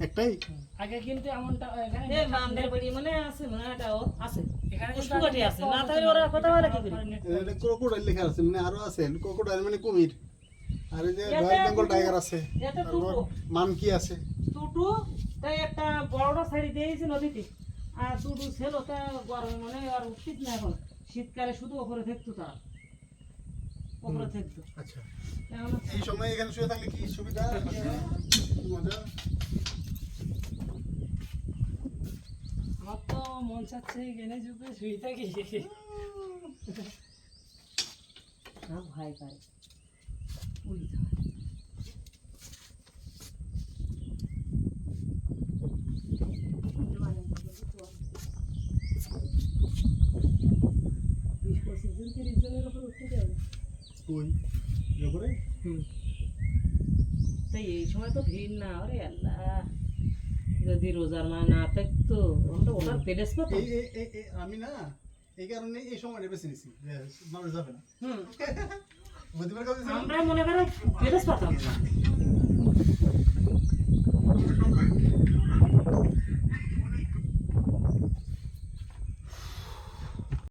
একটাই আগে কিন্তু এমনটা এখানে এই মামদের বাড়ি মানে আছে মানে এটাও আছে এখানে পুষ্কুকাটি আছে না তাহলে ওরা কথা বলে কি করে এটা ক্রোকোডাইল লেখা আছে মানে আরো আছে ক্রোকোডাইল মানে কুমির আর এই যে রয়্যাল বেঙ্গল টাইগার আছে এটা টুটু মানকি আছে টুটু তাই একটা বড়টা শাড়ি দিয়েছে নদীতে আর টুটু ছিল তা গরম মানে আর উচিত না এখন শীতকালে শুধু ওপরে থাকতো তারা ওপরে থাকতো আচ্ছা এখন এই সময় এখানে শুয়ে থাকলে কি সুবিধা মজা আমার তো মন চাচ্ছে এখানে যুগে শুয়ে থাকি সব ভয় করে উড়ি ওই ব্যাপারে তাই এই সময় তো ভিড় না ওরে আল্লাহ যদি রোজার মা না থাকতো ওটা ওটার প্লেস কত এই আমি না এই কারণে এই সময়টা বেছে নিছি যে মানুষ যাবে না হুম বুঝতে পারছো আমরা মনে করো প্লেস পাতাম না